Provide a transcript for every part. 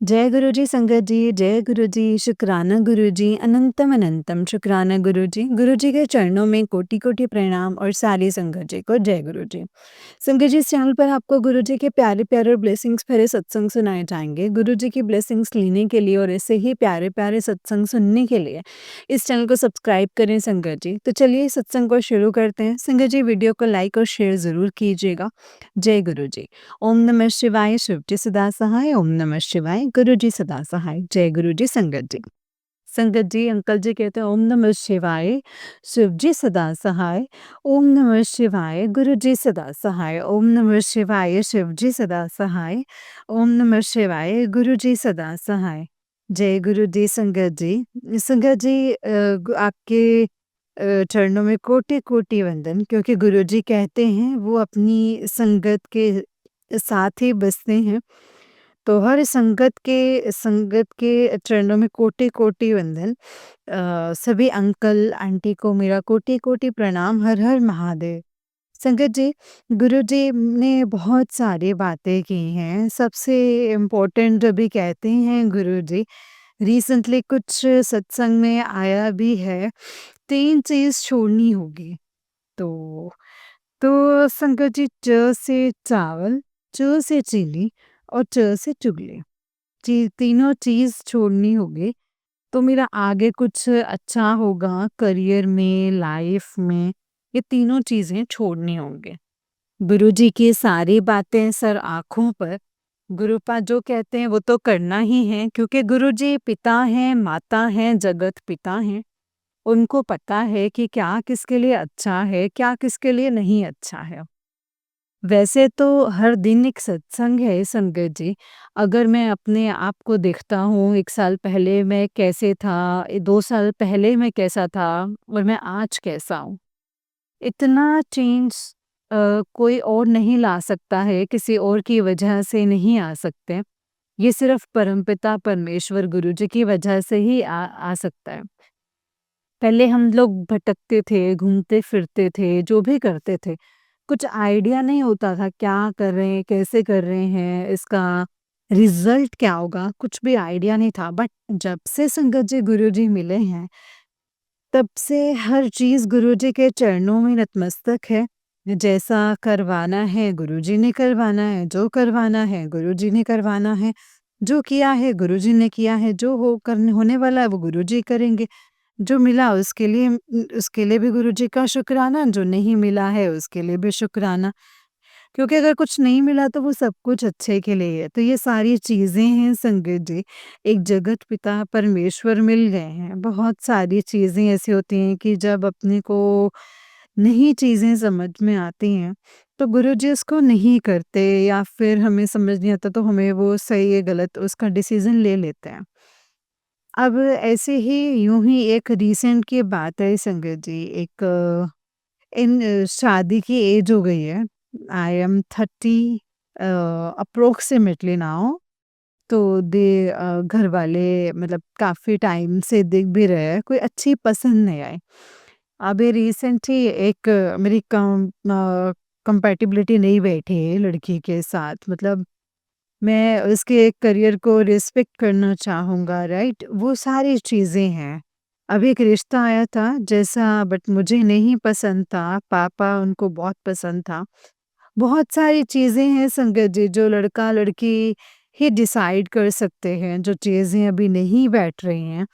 जय गुरु जी संगत जी, जय गुरु जी, शुक्राना गुरु जी, अनंतम अनंतम शुक्राना गुरु जी। गुरु जी के चरणों में कोटि-कोटि प्रणाम और सारी संगत जी को जय गुरु जी। संगत जी, इस चैनल पर आपको गुरु जी के प्यारे-प्यारे और ब्लेसिंग्स भरे सत्संग सुनाए जाएँगे। गुरु जी की ब्लेसिंग्स लेने के लिए और ऐसे ही प्यारे-प्यारे सत्संग सुनने के लिए इस चैनल को सब्सक्राइब करें संगत जी। तो चलिए सत्संग को शुरू करते हैं। संगत जी, वीडियो को लाइक और शेयर ज़रूर कीजिएगा। जय गुरु जी। ओम नमः शिवाय, शिव जी सदा सहाय। ओम नमः शिवाय, गुरु जी सदा सहाय। जय गुरु जी संगत जी। संगत जी, अंकल जी कहते हैं ओम नमः शिवाय, शिव जी सदा सहाय। ओम नमः शिवाय, गुरु जी सदा सहाय। ओम नमः शिवाय, शिव जी सदा सहाय। ओम नमः शिवाय, गुरु जी सदा सहाय। जय गुरु जी संगत जी। संगत जी, आपके चरणों में कोटि-कोटि वंदन, क्योंकि गुरु जी कहते हैं वो अपनी संगत के साथ ही बसते हैं। तो हर संगत के चरणों में कोटि-कोटि वंदन। सभी अंकल आंटी को मेरा कोटि-कोटि प्रणाम। हर हर महादेव। संगत जी, गुरु जी ने बहुत सारी बातें की हैं। सबसे इम्पोर्टेंट अभी कहते हैं गुरु जी, रिसेंटली कुछ सत्संग में आया भी है, 3 चीज़ छोड़नी होगी। तो संगत जी, च से चावल, च से चीनी और च से चुगली। तीनों चीज़ छोड़नी होगी, तो मेरा आगे कुछ अच्छा होगा करियर में, लाइफ में। ये तीनों चीज़ें छोड़नी होंगी। गुरुजी की सारी बातें सर आँखों पर। गुरुपा जो कहते हैं वो तो करना ही है, क्योंकि गुरुजी पिता हैं, माता हैं, जगत पिता हैं। उनको पता है कि क्या किसके लिए अच्छा है, क्या किसके लिए नहीं अच्छा है। वैसे तो हर दिन एक सत्संग है संगत जी। अगर मैं अपने आप को देखता हूँ 1 साल पहले मैं कैसे था, 2 साल पहले मैं कैसा था और मैं आज कैसा हूँ। इतना चेंज कोई और नहीं ला सकता है, किसी और की वजह से नहीं आ सकते। ये सिर्फ़ परमपिता परमेश्वर गुरु जी की वजह से ही आ सकता है। पहले हम लोग भटकते थे, घूमते-फिरते थे, जो भी करते थे। कुछ आइडिया नहीं होता था क्या कर रहे हैं, कैसे कर रहे हैं, इसका रिज़ल्ट क्या होगा, कुछ भी आइडिया नहीं था। बट जब से संगत जी गुरुजी मिले हैं, तब से हर चीज़ गुरुजी के चरणों में नतमस्तक है। जैसा करवाना है गुरुजी ने करवाना है, जो करवाना है गुरुजी ने करवाना है, जो किया है गुरुजी ने किया है, जो होने वाला है वो गुरुजी करेंगे। जो मिला उसके लिए भी गुरुजी का शुक्राना, जो नहीं मिला है उसके लिए भी शुक्राना। क्योंकि अगर कुछ नहीं मिला तो वो सब कुछ अच्छे के लिए ही है। तो ये सारी चीज़ें हैं संगत जी, एक जगत पिता परमेश्वर मिल गए हैं। बहुत सारी चीज़ें ऐसी होती हैं कि जब अपने को नहीं चीज़ें समझ में आती हैं, तो गुरुजी उसको नहीं करते, या फिर हमें समझ नहीं आता तो हमें वो सही या गलत उसका डिसीज़न ले लेते हैं। अब ऐसे ही यूँ ही एक रिसेंट की बात है संगत जी, एक शादी की एज हो गई है। I am 30 approximately now. तो घर वाले मतलब काफ़ी टाइम से देख भी रहे हैं, कोई अच्छी पसंद नहीं आई। अभी रिसेंट ही एक मेरी कंपैटिबिलिटी नहीं बैठी है लड़की के साथ। मतलब मैं उसके करियर को रिस्पेक्ट करना चाहूँगा, राइट? वो सारी चीज़ें हैं। अभी एक रिश्ता आया था जैसा, बट मुझे नहीं पसंद था, पापा उनको बहुत पसंद था। बहुत सारी चीज़ें हैं संगत जी, जो लड़का-लड़की ही डिसाइड कर सकते हैं, जो चीज़ें अभी नहीं बैठ रही हैं,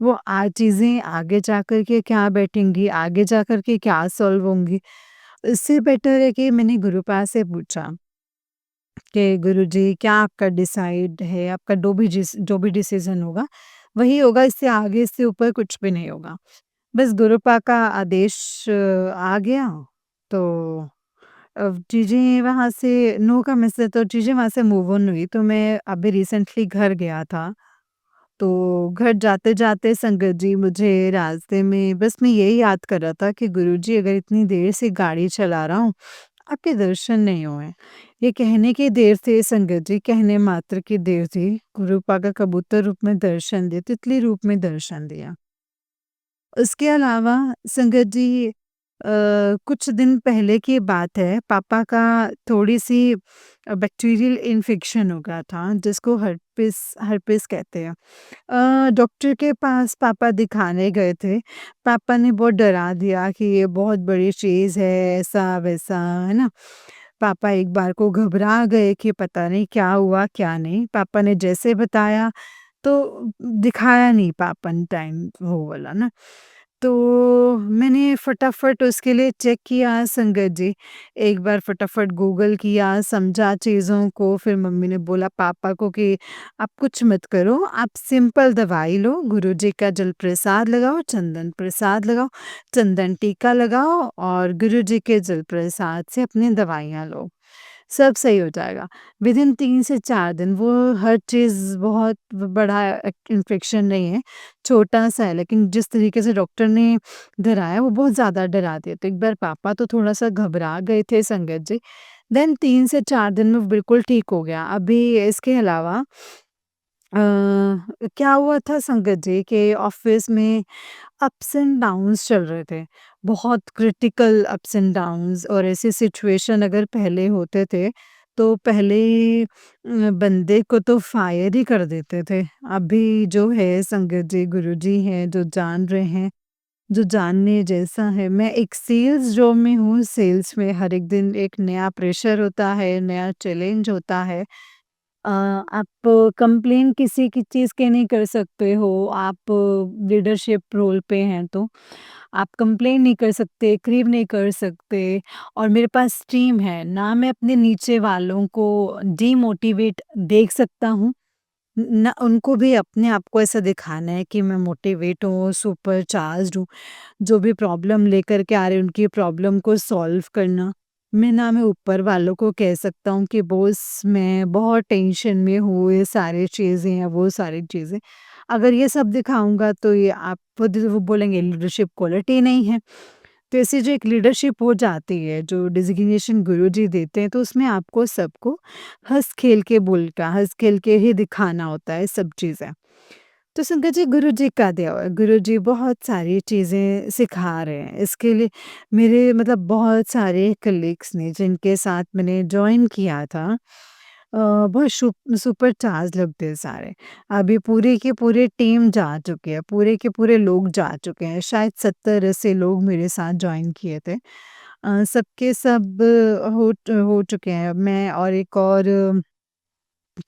वो चीज़ें आगे जाकर के क्या बैठेंगी, आगे जाकर के क्या सॉल्व होंगी। इससे बेटर है कि मैंने गुरुपा से पूछा कि गुरुजी क्या आपका डिसाइड है, आपका जो भी डिसीज़न होगा, वही होगा, इससे आगे इससे ऊपर कुछ भी नहीं होगा। बस गुरुपा का आदेश आ गया, तो चीज़ें वहाँ से नो का मैसेज, तो चीज़ें वहाँ से मूव ऑन हुई। तो मैं अभी रिसेंटली घर गया था, तो घर जाते-जाते संगत जी मुझे रास्ते में बस मैं यही याद कर रहा था कि गुरुजी, अगर इतनी देर से गाड़ी चला रहा हूँ, आपके दर्शन नहीं हुए। ये कहने की देर थी संगत जी, कहने मात्र की देर थी। गुरुपा का कबूतर रूप में दर्शन दिया, तितली रूप में दर्शन दिया। उसके अलावा संगत जी, कुछ दिन पहले की बात है, पापा का थोड़ी-सी बैक्टीरियल इन्फेक्शन हो गया था, जिसको हर्पिस कहते हैं। डॉक्टर के पास पापा दिखाने गए थे। पापा ने बहुत डरा दिया कि ये बहुत बड़ी चीज़ है, ऐसा-वैसा, है ना? पापा एक बार को घबरा गए कि पता नहीं क्या हुआ, क्या नहीं। पापा ने जैसे बताया तो दिखाया नहीं पापा ने टाइम वो वाला ना। तो मैंने फटाफट उसके लिए चेक किया संगत जी। एक बार फटाफट गूगल किया, समझा चीज़ों को, फिर मम्मी ने बोला पापा को कि आप कुछ मत करो, आप सिंपल दवाई लो, गुरुजी का जल प्रसाद लगाओ, चंदन प्रसाद लगाओ, चंदन टीका लगाओ और गुरुजी के जल प्रसाद से अपनी दवाइयाँ लो। सब सही हो जाएगा। विदिन 3 से 4 दिन वो हर चीज़ बहुत बड़ा इन्फेक्शन नहीं है, छोटा-सा है लेकिन जिस तरीके से डॉक्टर ने डराया वो बहुत ज़्यादा डरा दिया। तो एक बार पापा तो थोड़ा-सा घबरा गए थे संगत जी। देन 3 से 4 दिन में बिल्कुल ठीक हो गया। अभी इसके अलावा अ, क्या हुआ था संगत जी कि ऑफ़िस में अप्स एंड डाउन्स चल रहे थे। बहुत क्रिटिकल अप्स एंड डाउन्स और ऐसी सिचुएशन अगर पहले होते थे, तो पहले बंदे को तो फायर ही कर देते थे। अभी जो है संगत जी, गुरुजी हैं जो जान रहे हैं, जो जानने जैसा है। मैं एक सेल्स जॉब में हूँ, सेल्स में हर एक दिन एक नया प्रेशर होता है, नया चैलेंज होता है। आप कंप्लेन किसी की चीज़ के नहीं कर सकते हो, आप लीडरशिप रोल पे हैं तो। आप कंप्लेन नहीं कर सकते, क्रीव नहीं कर सकते और मेरे पास टीम है, ना मैं अपने नीचे वालों को डीमोटिवेट देख सकता हूँ, ना उनको भी अपने आप को ऐसा दिखाना है कि मैं मोटिवेट हूँ, सुपर चार्ज्ड हूँ। जो भी प्रॉब्लम लेकर के आ रहे हैं उनकी प्रॉब्लम को सॉल्व करना। मैं ऊपर वालों को कह सकता हूँ कि बॉस मैं बहुत टेंशन में हूँ, ये सारी चीज़ें हैं, वो सारी चीज़ें। अगर ये सब दिखाऊँगा तो ये आप वो बोलेंगे लीडरशिप क्वालिटी नहीं है। तो ऐसी जो एक लीडरशिप हो जाती है, जो डेज़िग्नेशन गुरुजी देते हैं तो उसमें आपको सबको हँस-खेल के बोलना, हँस-खेल के ही दिखाना होता है सब चीज़ें। तो संगत जी गुरुजी का दिया हुआ है, गुरुजी बहुत सारी चीज़ें सिखा रहे हैं। इसके लिए मेरे मतलब बहुत सारे कलीग्स ने जिनके साथ मैंने जॉइन किया था बहुत सुपर चार्ज लोग थे सारे। अभी पूरी की पूरी टीम जा चुकी है, पूरे के पूरे लोग जा चुके हैं। शायद 70-80 लोग मेरे साथ जॉइन किए थे। सबके सब हो चुके हैं। मैं और एक और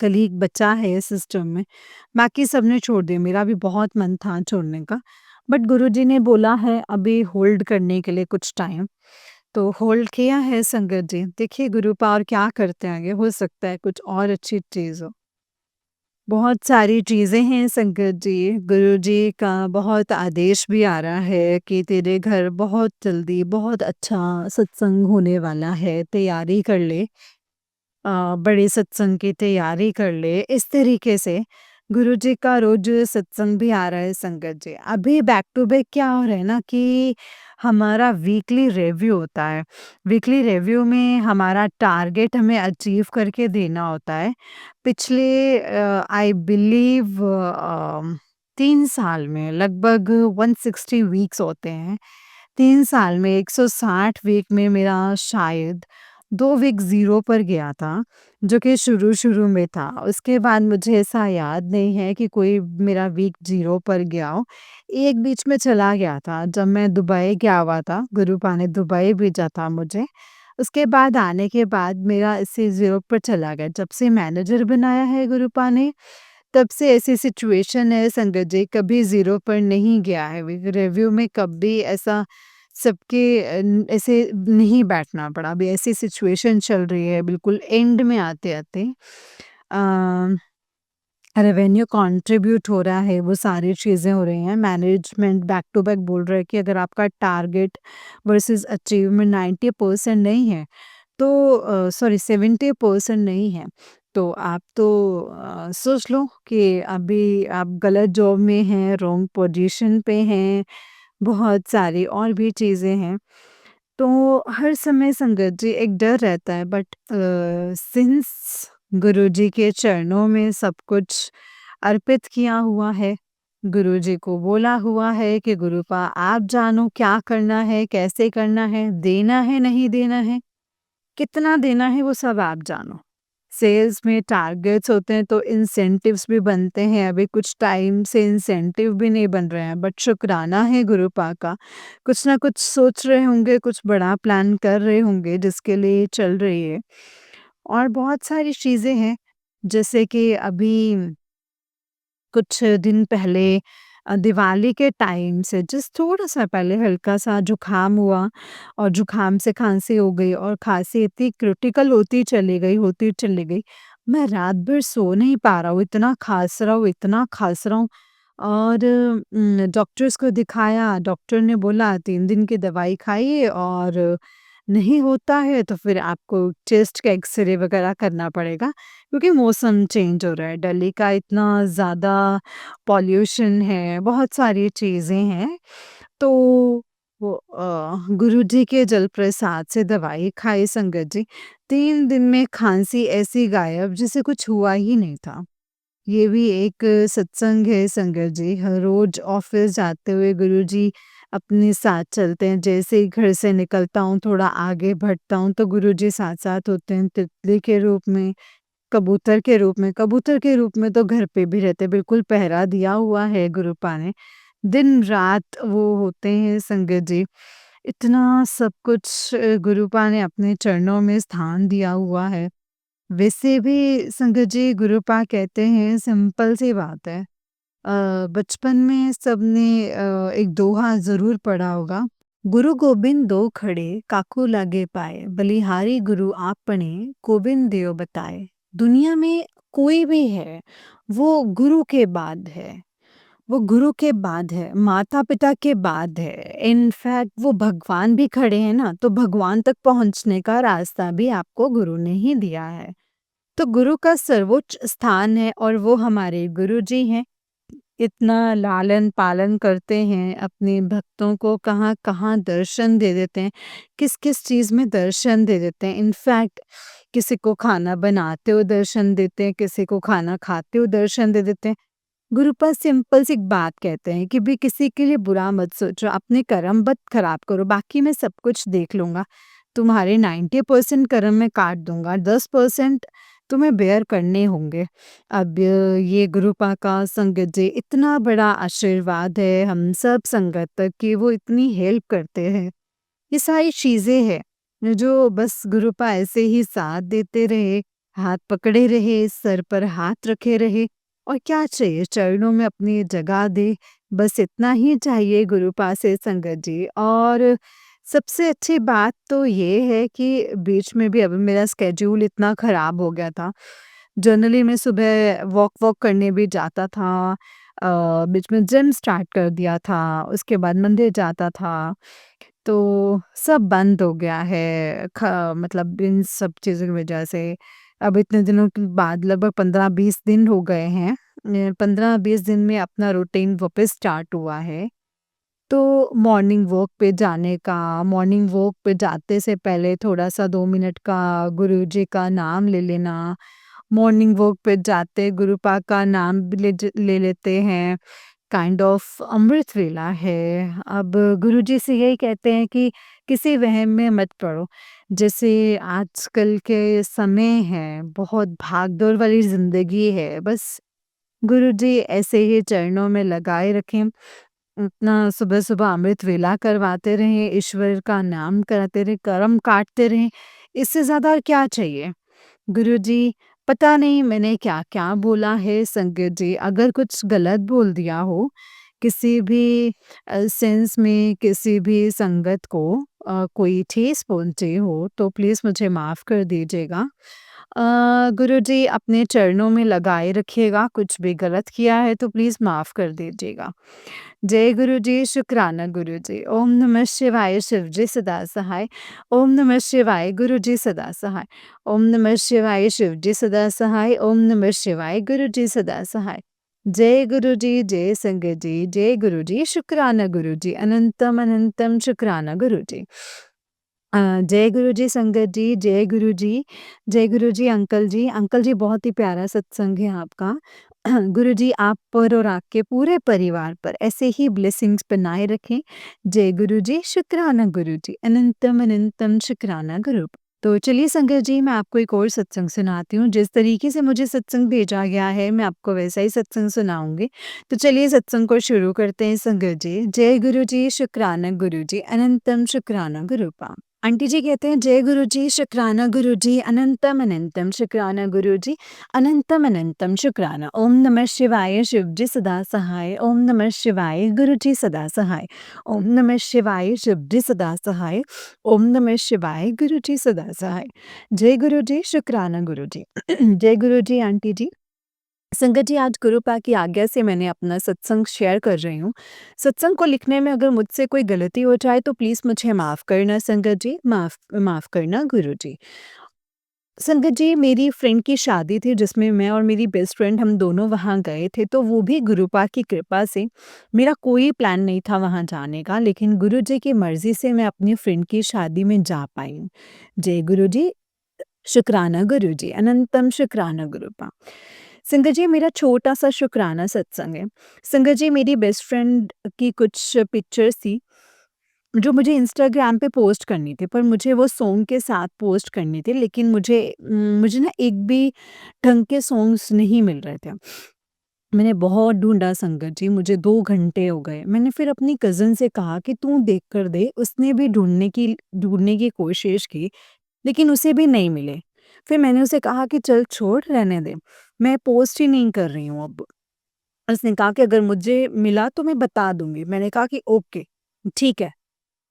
कलीग बचा है इस सिस्टम में, बाकी सबने छोड़ दिया, मेरा भी बहुत मन था छोड़ने का, बट गुरुजी ने बोला है अभी होल्ड करने के लिए कुछ टाइम, तो होल्ड किया है संगत जी। देखिए गुरु पावर क्या करते हैं आगे, हो सकता है कुछ और अच्छी चीज़ हो। बहुत सारी चीज़ें हैं संगत जी, गुरुजी का बहुत आदेश भी आ रहा है कि तेरे घर बहुत जल्दी बहुत अच्छा सत्संग होने वाला है, तैयारी कर ले। बड़े सत्संग की तैयारी कर ले, इस तरीके से गुरुजी का रोज़ सत्संग भी आ रहा है संगत जी। अभी बैक टू बैक क्या हो रहा है ना कि हमारा वीकली रिव्यू होता है। वीकली रिव्यू में हमारा टारगेट हमें अचीव करके देना होता है। पिछले आई बिलीव 3 साल में लगभग 160 वीक्स होते हैं। 3 साल में 160 वीक में मेरा शायद 2 वीक ज़ीरो पर गया था, जो कि शुरू-शुरू में था। उसके बाद मुझे ऐसा याद नहीं है कि कोई मेरा वीक ज़ीरो पर गया हो। एक बीच में चला गया था, जब मैं दुबई गया हुआ था, गुरुपा ने दुबई भेजा था मुझे। उसके बाद आने के बाद मेरा ऐसे ज़ीरो पर चला गया। जब से मैनेजर बनाया है गुरुपा ने, तब से ऐसी सिचुएशन है संगत जी, कभी ज़ीरो पर नहीं गया है। रिव्यू में कभी ऐसा सबके ऐसे नहीं बैठना पड़ा। अभी ऐसी सिचुएशन चल रही है बिल्कुल एंड में आते-आते अ, रेवेन्यू कंट्रीब्यूट हो रहा है, वो सारी चीज़ें हो रही हैं। मैनेजमेंट बैक टू बैक बोल रहा है कि अगर आपका टारगेट वर्सेस अचीवमेंट 90% नहीं है, तो सॉरी 70% नहीं है, तो आप तो सोच लो कि अभी आप गलत जॉब में हैं, रॉन्ग पोजीशन पे हैं, बहुत सारी और भी चीज़ें हैं। तो हर समय संगत जी एक डर रहता है बट सिंस गुरुजी के चरणों में सब कुछ अर्पित किया हुआ है, गुरुजी को बोला हुआ है कि गुरुपा आप जानो क्या करना है, कैसे करना है, देना है, नहीं देना है, कितना देना है वो सब आप जानो। सेल्स में टारगेट्स होते हैं तो इंसेंटिव्स भी बनते हैं। अभी कुछ टाइम से इंसेंटिव भी नहीं बन रहे हैं, बट शुक्राना है गुरुपा का। कुछ ना कुछ सोच रहे होंगे, कुछ बड़ा प्लान कर रहे होंगे जिसके लिए चल रही है। और बहुत सारी चीज़ें हैं, जैसे कि अभी कुछ दिन पहले दिवाली के टाइम से जस्ट थोड़ा-सा पहले हल्का-सा जुकाम हुआ और जुकाम से खाँसी हो गई और खाँसी इतनी क्रिटिकल होती चली गई। मैं रात भर सो नहीं पा रहा हूँ, इतना खाँस रहा हूँ, इतना खाँस रहा हूँ। और डॉक्टर्स को दिखाया, डॉक्टर ने बोला 3 दिन की दवाई खाइए और नहीं होता है तो फिर आपको चेस्ट का एक्स-रे वगैरह करना पड़ेगा, क्योंकि मौसम चेंज हो रहा है। दिल्ली का इतना ज़्यादा पॉल्यूशन है, बहुत सारी चीज़ें हैं। तो वो गुरुजी के जल प्रसाद से दवाई खाई संगत जी। 3 दिन में खाँसी ऐसी गायब जैसे कुछ हुआ ही नहीं था। ये भी एक सत्संग है संगत जी। हर रोज ऑफिस जाते हुए गुरुजी अपने साथ चलते हैं। जैसे ही घर से निकलता हूँ, थोड़ा आगे बढ़ता हूँ तो गुरुजी साथ-साथ होते हैं, तितली के रूप में, कबूतर के रूप में। कबूतर के रूप में तो घर पे भी रहते हैं, बिल्कुल पहरा दिया हुआ है गुरुपा ने। दिन-रात वो होते हैं संगत जी। इतना सब कुछ गुरुपा ने अपने चरणों में स्थान दिया हुआ है। वैसे भी संगत जी गुरुपा कहते हैं, सिंपल सी बात है। बचपन में सबने एक दोहा ज़रूर पढ़ा होगा। गुरु गोबिंद दो खड़े काकू लागे पाए, बलिहारी गुरु आपने गोबिंद देव बताए। दुनिया में कोई भी है, वो गुरु के बाद है। वो गुरु के बाद है, माता-पिता के बाद है। इनफैक्ट वो भगवान भी खड़े हैं ना, तो भगवान तक पहुँचने का रास्ता भी आपको गुरु ने ही दिया है। तो गुरु का सर्वोच्च स्थान है और वो हमारे गुरुजी हैं। इतना लालन-पालन करते हैं, अपने भक्तों को कहाँ-कहाँ दर्शन दे देते हैं, किस-किस चीज़ में दर्शन दे देते हैं। इनफैक्ट किसी को खाना बनाते हुए दर्शन देते हैं, किसी को खाना खाते हुए दर्शन दे देते हैं। गुरुपाद सिंपल सी एक बात कहते हैं कि भी किसी के लिए बुरा मत सोचो, अपने कर्म मत खराब करो, बाकी मैं सब कुछ देख लूँगा। तुम्हारे 90% कर्म मैं काट दूँगा, 10% तुम्हें बेयर करने होंगे। अब ये गुरुपा का संगत जी इतना बड़ा आशीर्वाद है हम सब संगत तक कि वो इतनी हेल्प करते हैं। ये सारी चीज़ें हैं जो बस गुरुपा ऐसे ही साथ देते रहे, हाथ पकड़े रहे, सर पर हाथ रखे रहे और क्या चाहिए, चरणों में अपनी जगह दे, बस इतना ही चाहिए गुरुपा से संगत जी। और सबसे अच्छी बात तो ये है कि बीच में भी अभी मेरा स्केड्यूल इतना खराब हो गया था। जनरली मैं सुबह वॉक करने भी जाता था, बीच में जिम स्टार्ट कर दिया था, उसके बाद मंदिर जाता था। तो सब बंद हो गया है, मतलब इन सब चीज़ों की वजह से। अब इतने दिनों के बाद लगभग 15-20 दिन हो गए हैं। 15-20 दिन में अपना रूटीन वापस स्टार्ट हुआ है। तो मॉर्निंग वॉक पे जाते से पहले थोड़ा-सा 2 मिनट का गुरुजी का नाम ले लेना। मॉर्निंग वॉक पे जाते गुरुपा का नाम भी ले लेते हैं। काइंड ऑफ अमृत वेला है। अब गुरुजी से यही कहते हैं कि किसी वहम में मत पड़ो। जैसे आजकल के समय है, बहुत भाग-दौड़ वाली ज़िंदगी है, बस गुरुजी ऐसे ही चरणों में लगाए रखें। अपना सुबह-सुबह अमृत वेला करवाते रहें, ईश्वर का नाम कराते रहें, कर्म काटते रहें, इससे ज़्यादा और क्या चाहिए? गुरुजी, पता नहीं मैंने क्या-क्या बोला है संगत जी, अगर कुछ गलत बोल दिया हो, किसी भी सेंस में किसी भी संगत को कोई ठेस पहुँची हो, तो प्लीज़ मुझे माफ़ कर दीजिएगा। गुरुजी अपने चरणों में लगाए रखिएगा, कुछ भी गलत किया है तो प्लीज़ माफ़ कर दीजिएगा। जय गुरुजी, शुक्राना गुरुजी। ओम नमः शिवाय, शिवजी सदा सहाय। ओम नमः शिवाय, गुरुजी सदा सहाय। ओम नमः शिवाय, शिवजी सदा सहाय। ओम नमः शिवाय, गुरुजी सदा सहाय। जय गुरुजी, जय संगत जी, जय गुरुजी, शुक्राना गुरुजी, अनंतम अनंतम शुक्राना गुरुजी। जय गुरुजी संगत जी, जय गुरुजी अंकल जी बहुत ही प्यारा सत्संग है आपका। गुरुजी आप पर और आपके पूरे परिवार पर ऐसे ही ब्लेसिंग्स बनाए रखें। जय गुरुजी, शुक्राना गुरुजी, अनंतम अनंतम शुक्राना गुरु। तो चलिए संगत जी, मैं आपको एक और सत्संग सुनाती हूँ। जिस तरीके से मुझे सत्संग भेजा गया है, मैं आपको वैसा ही सत्संग सुनाऊँगी। तो चलिए सत्संग को शुरू करते हैं संगत जी। जय गुरु जी, शुक्राना गुरु जी, अनंतम शुक्राना गुरुपा। आंटी जी कहते हैं, जय गुरु जी, शुक्राना गुरु जी, अनंतम अनंतम शुक्राना गुरु जी, अनंतम अनंतम शुक्राना। ओम नमः शिवाय, शिव जी सदा सहाय। ओम नमः शिवाय, गुरु जी सदा सहाय। ओम नमः शिवाय, शिव जी सदा सहाय। ओम नमः शिवाय, गुरु जी सदा सहाय। जय गुरु जी, शुक्राना गुरु जी। जय गुरु जी आंटी जी। संगत जी, आज गुरुपा की आज्ञा से मैंने अपना सत्संग शेयर कर रही हूँ। सत्संग को लिखने में अगर मुझसे कोई गलती हो जाए तो प्लीज़ मुझे माफ़ करना संगत जी, माफ़ करना गुरु जी। संगत जी, मेरी फ्रेंड की शादी थी जिसमें मैं और मेरी बेस्ट फ्रेंड हम दोनों वहाँ गए थे, तो वो भी गुरुपा की कृपा से। मेरा कोई प्लान नहीं था वहाँ जाने का, लेकिन गुरु जी की मर्ज़ी से मैं अपनी फ्रेंड की शादी में जा पाई हूँ। जय गुरु जी, शुक्राना गुरु जी, अनंतम शुक्राना गुरुपा। संगत जी, मेरा छोटा-सा शुक्राना सत्संग है। संगत जी, मेरी बेस्ट फ्रेंड की कुछ पिक्चर्स थी जो मुझे इंस्टाग्राम पे पोस्ट करनी थी, पर मुझे वो सॉन्ग के साथ पोस्ट करनी थी, लेकिन मुझे ना एक भी ढंग के सॉन्ग्स नहीं मिल रहे थे। मैंने बहुत ढूँढा संगत जी, मुझे 2 घंटे हो गए। मैंने फिर अपनी कज़िन से कहा कि तू देख कर दे, उसने भी ढूँढने की कोशिश की, लेकिन उसे भी नहीं मिले। फिर मैंने उसे कहा कि चल छोड़, रहने दे, मैं पोस्ट ही नहीं कर रही हूँ अब। उसने कहा कि अगर मुझे मिला तो मैं बता दूँगी। मैंने कहा कि ओके, ठीक है।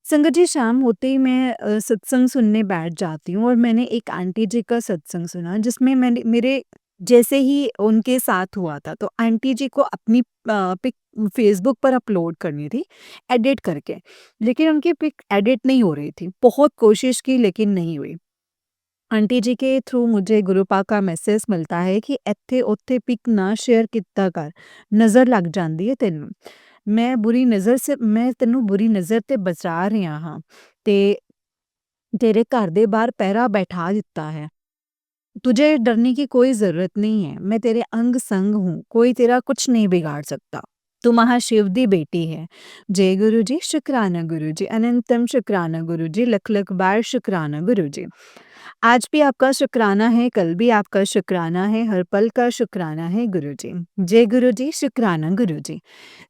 संगत जी, शाम होते ही मैं सत्संग सुनने बैठ जाती हूँ और मैंने एक आंटी जी का सत्संग सुना जिसमें मैंने मेरे जैसे ही उनके साथ हुआ था। तो आंटी जी को अपनी पिक फ़ेसबुक पर अपलोड करनी थी एडिट करके, लेकिन उनकी पिक एडिट नहीं हो रही थी। बहुत कोशिश की लेकिन नहीं हुई। आंटी जी के थ्रू मुझे गुरुपा का मैसेज मिलता है कि ਇੱਥੇ ਉੱਥੇ पिक ना शेयर ਕੀਤਾ कर, नज़र लग ਜਾਂਦੀ ਹੈ ਤੈਨੂੰ। ਮੈਂ ਤੈਨੂੰ ਬੁਰੀ ਨਜ਼ਰ ਤੇ ਬਚਾ ਰਿਹਾ ਹਾਂ ਤੇ ਤੇਰੇ ਘਰ ਦੇ ਬਾਹਰ ਪਹਿਰਾ बैठा ਦਿੱਤਾ है। तुझे डरने की कोई ज़रूरत नहीं है, मैं तेरे अंग-संग हूँ, कोई तेरा कुछ नहीं बिगाड़ सकता। तू महाशिव दी बेटी है। जय गुरु जी, शुक्राना गुरु जी, अनंतम शुक्राना गुरु जी, लख-लख बार शुक्राना गुरु जी। आज भी आपका शुक्राना है, कल भी आपका शुक्राना है, हर पल का शुक्राना है गुरु जी। जय गुरु जी, शुक्राना गुरु जी।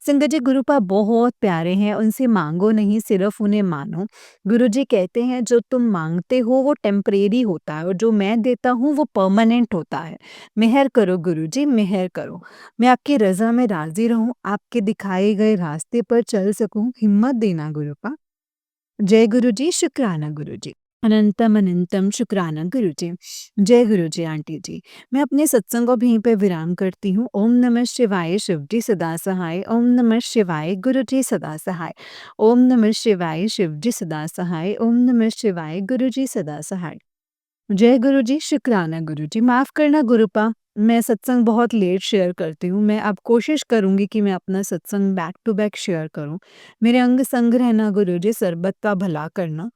संगत जी, गुरुपा बहुत प्यारे हैं, उनसे माँगो नहीं, सिर्फ़ उन्हें मानो। गुरुजी कहते हैं, जो तुम माँगते हो वो टेम्परेरी होता है और जो मैं देता हूँ वो परमानेंट होता है। मेहर करो गुरुजी, मेहर करो। मैं आपकी रज़ा में राज़ी रहूँ, आपके दिखाए गए रास्ते पर चल सकूँ, हिम्मत देना गुरुपा। जय गुरुजी, शुक्राना गुरुजी। अनंतम अनंतम शुक्राना गुरुजी। जय गुरुजी आंटी जी। मैं अपने सत्संग को यहीं पे विराम करती हूँ। ओम नमः शिवाय, शिव जी सदा सहाय। ओम नमः शिवाय, गुरु जी सदा सहाय। ओम नमः शिवाय, शिव जी सदा सहाय। ओम नमः शिवाय, गुरु जी सदा सहाय। जय गुरु जी, शुक्राना गुरु जी। माफ़ करना गुरुपा, मैं सत्संग बहुत लेट शेयर करती हूँ। मैं अब कोशिश करूँगी कि मैं अपना सत्संग बैक टू बैक शेयर करूँ। मेरे अंग संग रहना गुरु जी, सर्बत का भला करना।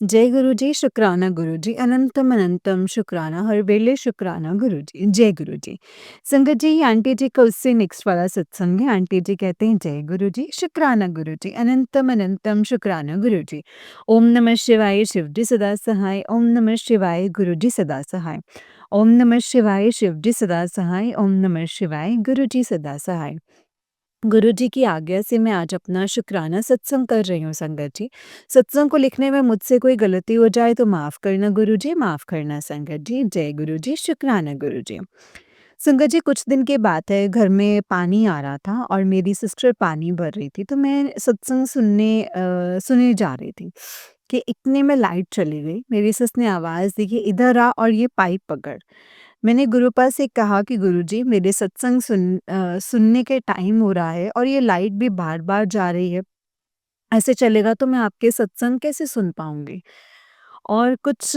जय गुरु जी, शुक्राना गुरु जी, अनंतम अनंतम शुक्राना, हर वेले शुक्राना गुरु जी। जय गुरु जी। संगत जी, ये आंटी जी का उससे नेक्स्ट वाला सत्संग है। आंटी जी कहते हैं, जय गुरु जी, शुक्राना गुरु जी, अनंतम अनंतम शुक्राना गुरु जी। ओम नमः शिवाय, शिव जी सदा सहाय। ओम नमः शिवाय, गुरु जी सदा सहाय। ओम नमः शिवाय, शिव जी सदा सहाय। ओम नमः शिवाय, गुरु जी सदा सहाय। गुरु जी की आज्ञा से मैं आज अपना शुक्राना सत्संग कर रही हूँ संगत जी। सत्संग को लिखने में मुझसे कोई गलती हो जाए तो माफ़ करना गुरु जी, माफ़ करना संगत जी। जय गुरु जी, शुक्राना गुरु जी। संगत जी, कुछ दिन की बात है, घर में पानी आ रहा था और मेरी सिस्टर पानी भर रही थी, तो मैं सत्संग सुने जा रही थी कि इतने में लाइट चली गई। मेरी सस ने आवाज़ दी कि इधर आ और ये पाइप पकड़। मैंने गुरुपा से कहा कि गुरुजी, मेरे सत्संग सुनने के टाइम हो रहा है और ये लाइट भी बार-बार जा रही है। ऐसे चलेगा तो मैं आपके सत्संग कैसे सुन पाऊँगी? और कुछ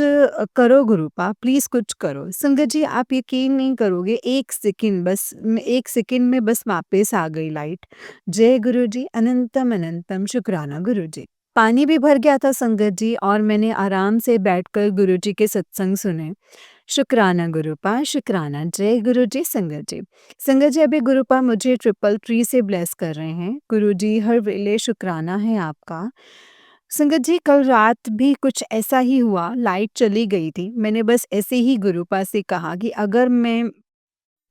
करो गुरुपा, प्लीज़ कुछ करो। संगत जी, आप यकीन नहीं करोगे, 1 सेकंड में बस वापस आ गई लाइट। जय गुरु जी, अनंतम अनंतम शुक्राना गुरु जी। पानी भी भर गया था संगत जी और मैंने आराम से बैठकर गुरु जी के सत्संग सुने। शुक्राना गुरुपा, शुक्राना। जय गुरु जी, संगत जी। संगत जी, अभी गुरुपा मुझे ट्रिपल ट्री से ब्लेस कर रहे हैं। गुरु जी, हर वेले शुक्राना है आपका। संगत जी, कल रात भी कुछ ऐसा ही हुआ, लाइट चली गई थी। मैंने बस ऐसे ही गुरुपा से कहा कि अगर मैं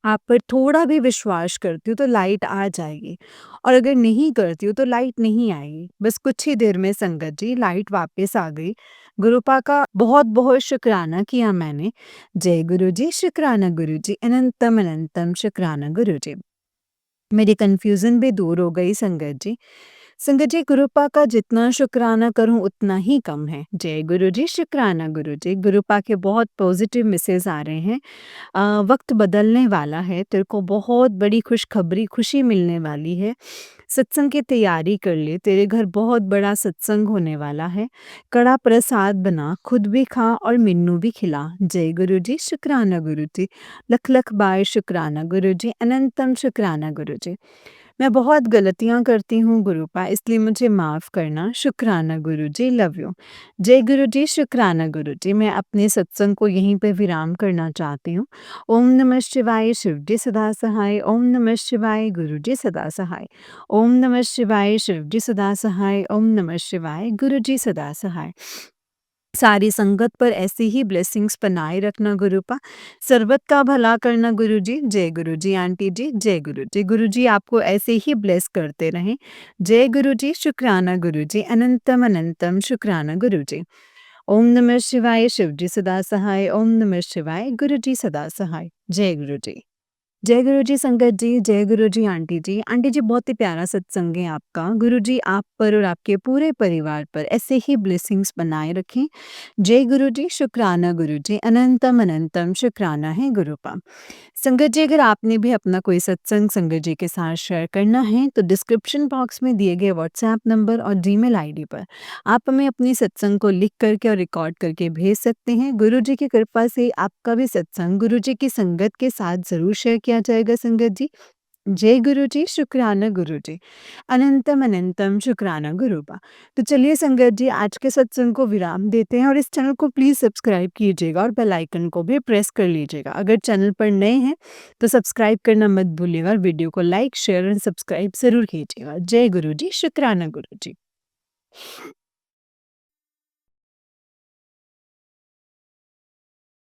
आप पर थोड़ा भी विश्वास करती हूँ तो लाइट आ जाएगी, और अगर नहीं करती हूँ तो लाइट नहीं आएगी। बस कुछ ही देर में संगत जी लाइट वापस आ गई। गुरुपा का बहुत-बहुत शुक्राना किया मैंने। जय गुरु जी, शुक्राना गुरु जी, अनंतम अनंतम शुक्राना गुरु जी। मेरी कन्फ्यूज़न भी दूर हो गई संगत जी। संगत जी, गुरुपा का जितना शुक्राना करूँ उतना ही कम है। जय गुरु जी, शुक्राना गुरु जी। गुरुपा के बहुत पॉज़िटिव मैसेज आ रहे हैं। वक़्त बदलने वाला है, तेरे को बहुत बड़ी खुशी मिलने वाली है। सत्संग की तैयारी कर ले, तेरे घर बहुत बड़ा सत्संग होने वाला है। कड़ा प्रसाद बना, खुद भी खा और मिन्नू भी खिला। जय गुरु जी, शुक्राना गुरु जी। लख लख बार शुक्राना गुरु जी, अनंतम शुक्राना गुरु जी। मैं बहुत गलतियाँ करती हूँ गुरुपा, इसलिए मुझे माफ़ करना। शुक्राना गुरु जी, लव यू। जय गुरु जी, शुक्राना गुरु जी। मैं अपने सत्संग को यहीं पे विराम करना चाहती हूँ। ओम नमः शिवाय, शिव जी सदा सहाय। ओम नमः शिवाय, गुरु जी सदा सहाय। ओम नमः शिवाय, शिव जी सदा सहाय। ओम नमः शिवाय, गुरु जी सदा सहाय। सारी संगत पर ऐसी ही ब्लेसिंग्स बनाए रखना गुरुपा। सर्वत का भला करना गुरु जी। जय गुरु जी आंटी जी, जय गुरु जी। गुरु जी आपको ऐसे ही ब्लेस करते रहें। जय गुरु जी, शुक्राना गुरु जी, अनंतम अनंतम शुक्राना गुरु जी। ओम नमः शिवाय, शिव जी सदा सहाय। ओम नमः शिवाय, गुरु जी सदा सहाय। जय गुरु जी। जय गुरु जी संगत जी, जय गुरु जी आंटी जी। आंटी जी, बहुत ही प्यारा सत्संग है आपका। गुरु जी आप पर और आपके पूरे परिवार पर ऐसे ही ब्लेसिंग्स बनाए रखें। जय गुरु जी, शुक्राना गुरु जी, अनंतम अनंतम शुक्राना है गुरुपा। संगत जी, अगर आपने भी अपना कोई सत्संग संगत जी के साथ शेयर करना है तो डिस्क्रिप्शन बॉक्स में दिए गए व्हाट्सएप नंबर और जीमेल आईडी पर आप हमें अपनी सत्संग को लिख करके और रिकॉर्ड करके भेज सकते हैं। गुरु जी की कृपा से आपका भी सत्संग गुरु जी की संगत के साथ ज़रूर शेयर किया जाएगा संगत जी। जय गुरु जी, शुक्राना गुरु जी, अनंतम अनंतम शुक्राना गुरुपा। तो चलिए संगत जी, आज के सत्संग को विराम देते हैं और इस चैनल को प्लीज़ सब्सक्राइब कीजिएगा और बेल आइकन को भी प्रेस कर लीजिएगा। अगर चैनल पर नए हैं तो सब्सक्राइब करना मत भूलिएगा और वीडियो को लाइक, शेयर एंड सब्सक्राइब ज़रूर कीजिएगा। जय गुरु जी, शुक्राना गुरु जी।